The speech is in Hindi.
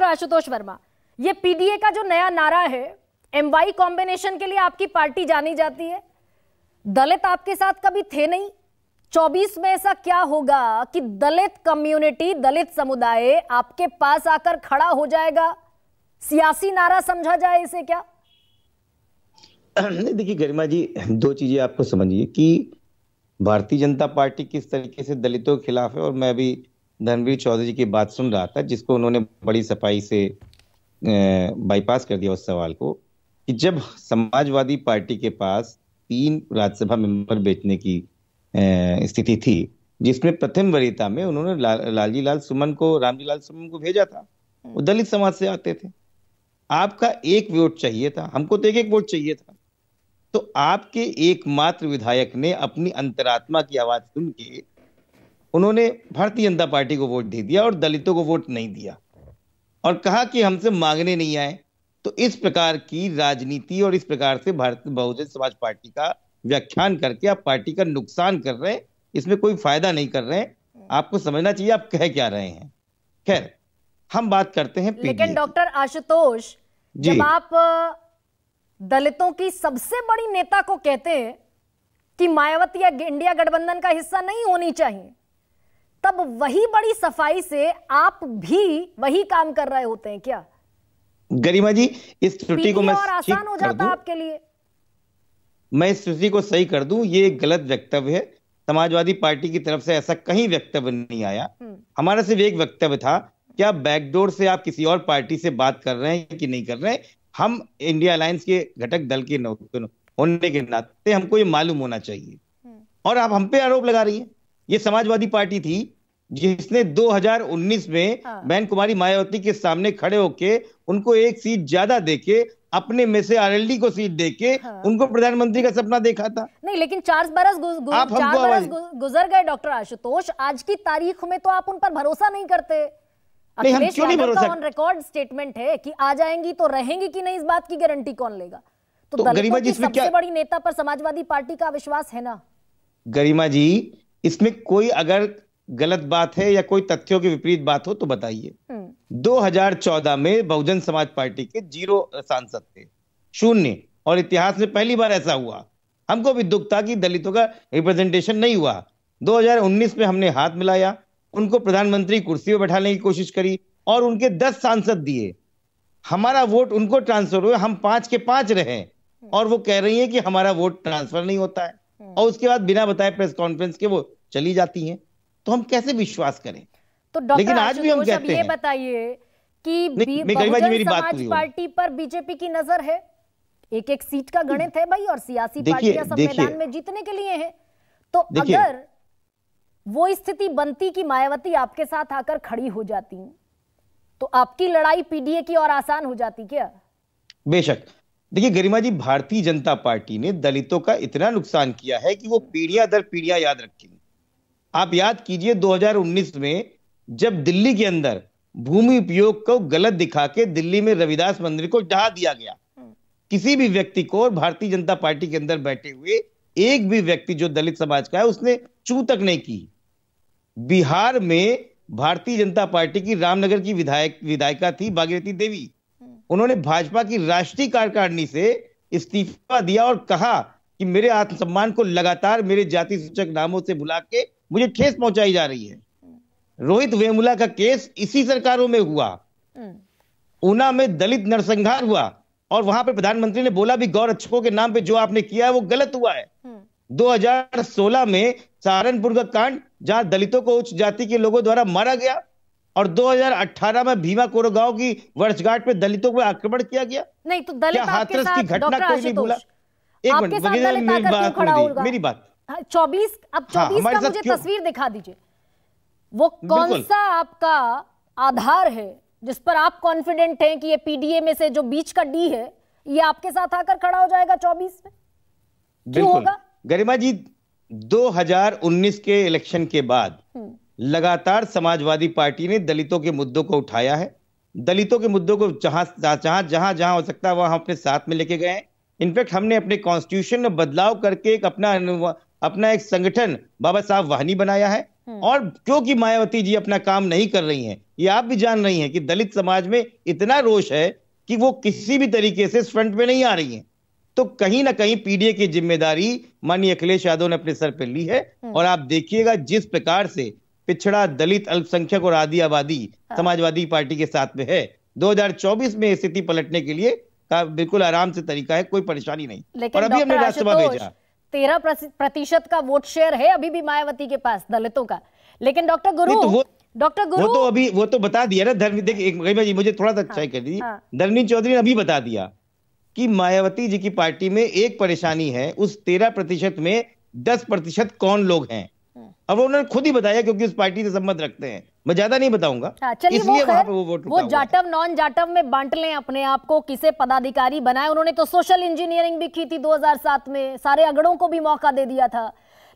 डॉक्टर आशुतोष वर्मा, ये पीडीए का जो नया नारा है, MY कॉम्बिनेशन के लिए आपकी पार्टी जानी जाती है, दलित आपके साथ कभी थे नहीं। 24 में ऐसा क्या होगा कि दलित कम्युनिटी, दलित समुदाय आपके पास आकर खड़ा हो जाएगा? सियासी नारा समझा जाए इसे क्या? नहीं, देखिए गरिमा जी, दो चीजें आपको समझिए कि भारतीय जनता पार्टी किस तरीके से दलितों के खिलाफ है। और मैं अभी धर्मवीर चौधरी जी की बात सुन रहा था, जिसको उन्होंने बड़ी सफाई से बाईपास कर दिया उस सवाल को, कि जब समाजवादी पार्टी के पास 3 राज्यसभा मेंबर बेचने की स्थिति थी, जिसमें प्रथम वरीयता में उन्होंने रामजी लाल सुमन को भेजा था। वो दलित समाज से आते थे। आपका एक वोट चाहिए था, हमको तो एक वोट चाहिए था। तो आपके एकमात्र विधायक ने अपनी अंतरात्मा की आवाज सुन के उन्होंने भारतीय जनता पार्टी को वोट दे दिया और दलितों को वोट नहीं दिया, और कहा कि हमसे मांगने नहीं आए। तो इस प्रकार की राजनीति और इस प्रकार से भारतीय बहुजन समाज पार्टी का व्याख्यान करके आप पार्टी का नुकसान कर रहे हैं, इसमें कोई फायदा नहीं कर रहे हैं। आपको समझना चाहिए आप कह क्या रहे हैं। खैर, हम बात करते हैं पीडीए। लेकिन डॉक्टर आशुतोष, जब आप दलितों की सबसे बड़ी नेता को कहते हैं कि मायावती या इंडिया गठबंधन का हिस्सा नहीं होनी चाहिए, तब वही बड़ी सफाई से आप भी वही काम कर रहे होते हैं क्या? गरिमा जी, इस त्रुटि को मैं और आसान हो जाता आपके लिए? मैं इस त्रुटि को सही कर दूं, ये एक गलत वक्तव्य है। समाजवादी पार्टी की तरफ से ऐसा कहीं वक्तव्य नहीं आया। हमारा सिर्फ एक वक्तव्य था, क्या बैकडोर से आप किसी और पार्टी से बात कर रहे हैं कि नहीं कर रहे हैं। हम इंडिया अलायंस के घटक दल के होने के नाते हमको ये मालूम होना चाहिए, और आप हम पे आरोप लगा रही हैं। ये समाजवादी पार्टी थी जिसने 2019 में बहन कुमारी मायावती के सामने खड़े होके उनको एक सीट ज्यादा देके, अपने में से आरएलडी को सीट देके उनको प्रधानमंत्री का सपना देखा था। नहीं, लेकिन 4 बरस गुजर गए डॉक्टर आशुतोष। आज की तारीख में तो आप उन पर भरोसा नहीं करते। अखिलेश यादव का ऑन रिकॉर्ड स्टेटमेंट है कि आ जाएंगी तो रहेंगी कि नहीं, इस बात की गारंटी कौन लेगा? तो दलितों की सबसे बड़ी नेता पर समाजवादी पार्टी का विश्वास है ना? गरिमा जी, इसमें कोई अगर गलत बात है या कोई तथ्यों के विपरीत बात हो तो बताइए। 2014 में बहुजन समाज पार्टी के 0 सांसद थे, 0, और इतिहास में पहली बार ऐसा हुआ। हमको भी दुख था कि दलितों का रिप्रेजेंटेशन नहीं हुआ। 2019 में हमने हाथ मिलाया, उनको प्रधानमंत्री कुर्सी पर बैठाने की कोशिश करी और उनके 10 सांसद दिए। हमारा वोट उनको ट्रांसफर हुआ, हम 5 के 5 रहे, और वो कह रही है कि हमारा वोट ट्रांसफर नहीं होता है, और उसके बाद बिना बताए प्रेस कॉन्फ्रेंस के वो चली जाती हैं। तो हम कैसे विश्वास करें? तो लेकिन आज भी हम कहते हैं, बताइए कि बहुजन समाज पार्टी पर बीजेपी की नजर है। एक सीट का गणित है भाई, और सियासी पार्टियां संविधान में जीतने के लिए हैं। तो अगर वो स्थिति बनती कि मायावती आपके साथ आकर खड़ी हो जाती, तो आपकी लड़ाई पीडीए की और आसान हो जाती क्या? बेशक। देखिए गरिमा जी, भारतीय जनता पार्टी ने दलितों का इतना नुकसान किया है कि वो पीढ़ियां दर पीढ़ियां याद रखेंगे। आप याद कीजिए 2019 में जब दिल्ली के अंदर भूमि उपयोग को गलत दिखा के दिल्ली में रविदास मंदिर को ढहा दिया गया, किसी भी व्यक्ति को, और भारतीय जनता पार्टी के अंदर बैठे हुए एक भी व्यक्ति जो दलित समाज का है उसने चू तक नहीं की। बिहार में भारतीय जनता पार्टी की रामनगर की विधायिका थी भागीरथी देवी, उन्होंने भाजपा की राष्ट्रीय कार्यकारिणी से इस्तीफा दिया और कहा कि मेरे आत्मसम्मान को लगातार मेरे जाति सूचक नामों से बुला के मुझे ठेस पहुंचाई जा रही है। रोहित वेमुला का केस इसी सरकारों में हुआ। ऊना में दलित नरसंहार हुआ और वहां पे प्रधानमंत्री ने बोला भी गौ रक्षकों के नाम पे जो आपने किया है वो गलत हुआ है। 2016 में सहारनपुर का कांड जहां दलितों को उच्च जाति के लोगों द्वारा मारा गया, और 2018 में भीमा कोरेगांव की वर्षगांठ पे दलितों पर आक्रमण किया गया। नहीं तो दलित आपके साथ, की घटना कोई नहीं भूला। एक मिनट, मेरी बात 24 का मुझे तस्वीर दिखा दीजिए। वो कौन सा आपका आधार है जिस पर आप कॉन्फिडेंट हैं कि ये पीडीए में से जो बीच का डी है ये आपके साथ आकर खड़ा हो जाएगा 24 में? क्यों होगा? गरिमा जी, 2019 के इलेक्शन के बाद लगातार समाजवादी पार्टी ने दलितों के मुद्दों को उठाया है। दलितों के मुद्दों को जहां हो सकता है वहां अपने साथ में लेके गए हैं। इनफैक्ट हमने अपने कॉन्स्टिट्यूशन में बदलाव करके एक अपना एक संगठन बाबा साहब वाहनी बनाया है। और क्योंकि मायावती जी अपना काम नहीं कर रही हैं, ये आप भी जान रही हैं कि दलित समाज में इतना रोष है कि वो किसी भी तरीके से फ्रंट पे नहीं आ रही हैं। तो कहीं ना कहीं पीडीए की जिम्मेदारी माननीय अखिलेश यादव ने अपने सर पर ली है। और आप देखिएगा जिस प्रकार से पिछड़ा, दलित, अल्पसंख्यक और आदि आबादी समाजवादी पार्टी के साथ में है, 2024 में स्थिति पलटने के लिए का बिल्कुल आराम से तरीका है, कोई परेशानी नहीं। और अभी हमने राज्यसभा भेजा, 13% का वोट शेयर है अभी भी मायावती के पास दलितों का। लेकिन डॉक्टर गुरु, वो तो बता दिया ना धर्म, देखिए मुझे थोड़ा सा तय कर दीजिए। धर्मवीर चौधरी ने अभी बता दिया कि मायावती जी की पार्टी में एक परेशानी है, उस 13% में 10% कौन लोग हैं। अब उन्होंने खुद ही बताया क्योंकि उस पार्टी से संबंध रखते हैं, मैं ज्यादा नहीं बताऊंगा। इसलिए वहां पे वो जाटव नॉन जाटव में बांट लें अपने आप को, किसे पदाधिकारी बनाए। उन्होंने तो सोशल इंजीनियरिंग भी की थी 2007 में, सारे अगड़ों को भी मौका दे दिया था।